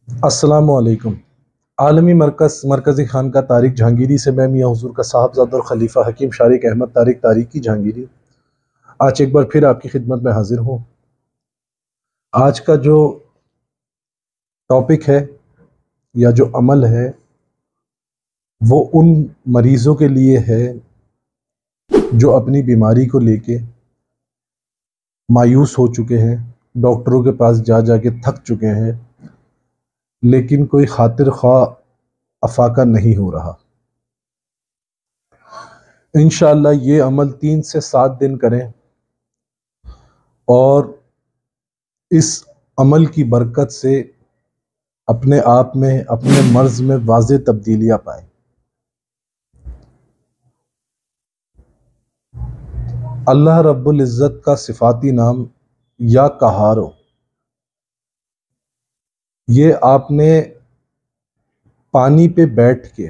السلام علیکم۔ عالمی مرکزی خانقاہ طارق جہانگیری سے میں میاں حضور کا صاحبزادہ اور خلیفہ حکیم شارق احمد طارق تاریخی جہانگیری آج ایک بار پھر آپ کی خدمت میں حاضر ہوں۔ آج کا جو ٹاپک ہے یا جو عمل ہے وہ ان مریضوں کے لیے ہے جو اپنی بیماری کو لے کے مایوس ہو چکے ہیں، ڈاکٹروں کے پاس جا جا کے تھک چکے ہیں، لیکن کوئی خاطر خواہ افاقہ نہیں ہو رہا۔ انشاءاللہ یہ عمل 3 سے 7 دن کریں اور اس عمل کی برکت سے اپنے آپ میں، اپنے مرض میں واضح تبدیلیاں پائیں۔ اللہ رب العزت کا صفاتی نام یا قہارو، یہ آپ نے پانی پہ بیٹھ کے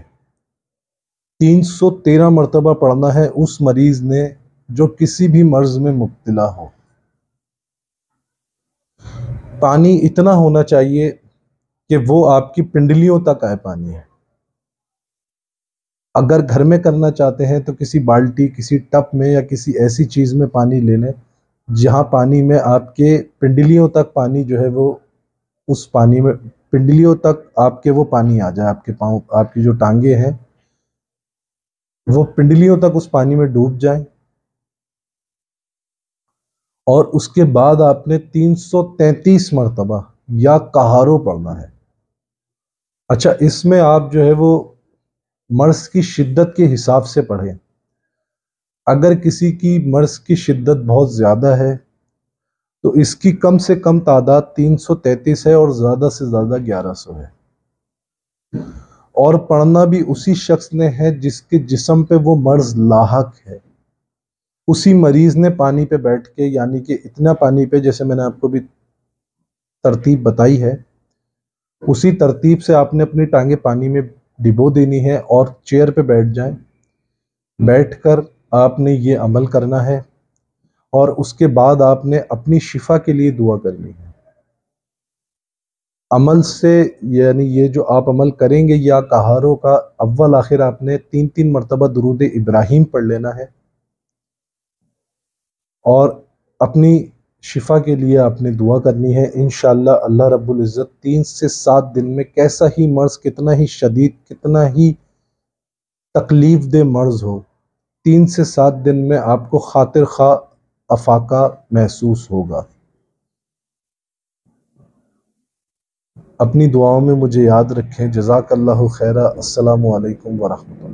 313 مرتبہ پڑھنا ہے اس مریض نے جو کسی بھی مرض میں مبتلا ہو۔ پانی اتنا ہونا چاہیے کہ وہ آپ کی پنڈلیوں تک آئے پانی ہے۔ اگر گھر میں کرنا چاہتے ہیں تو کسی بالٹی، کسی ٹپ میں یا کسی ایسی چیز میں پانی لے لیں جہاں پانی میں آپ کے پنڈلیوں تک پانی جو ہے وہ اس پانی میں پنڈلیوں تک آپ کے وہ پانی آ جائے، آپ کے پاؤں، آپ کی جو ٹانگیں ہیں وہ پنڈلیوں تک اس پانی میں ڈوب جائیں، اور اس کے بعد آپ نے 333 مرتبہ یا قہارو پڑھنا ہے۔ اچھا، اس میں آپ جو ہے وہ مرض کی شدت کے حساب سے پڑھیں۔ اگر کسی کی مرض کی شدت بہت زیادہ ہے تو اس کی کم سے کم تعداد 333 ہے اور زیادہ سے زیادہ 1100 ہے، اور پڑھنا بھی اسی شخص نے ہے جس کے جسم پہ وہ مرض لاحق ہے۔ اسی مریض نے پانی پہ بیٹھ کے، یعنی کہ اتنا پانی پہ، جیسے میں نے آپ کو بھی ترتیب بتائی ہے، اسی ترتیب سے آپ نے اپنی ٹانگیں پانی میں ڈبو دینی ہے اور چیئر پہ بیٹھ جائیں۔ بیٹھ کر آپ نے یہ عمل کرنا ہے اور اس کے بعد آپ نے اپنی شفا کے لیے دعا کرنی ہے۔ عمل سے، یعنی یہ جو آپ عمل کریں گے یا قہاروں کا، اول آخر آپ نے 3 مرتبہ درود ابراہیم پڑھ لینا ہے اور اپنی شفا کے لیے آپ نے دعا کرنی ہے۔ انشاءاللہ اللہ رب العزت 3 سے 7 دن میں کیسا ہی مرض، کتنا ہی شدید، کتنا ہی تکلیف دہ مرض ہو، 3 سے 7 دن میں آپ کو خاطر خواہ افاقہ محسوس ہوگا۔ اپنی دعاؤں میں مجھے یاد رکھیں۔ جزاک اللہ خیرہ۔ السلام علیکم ورحمۃ اللہ۔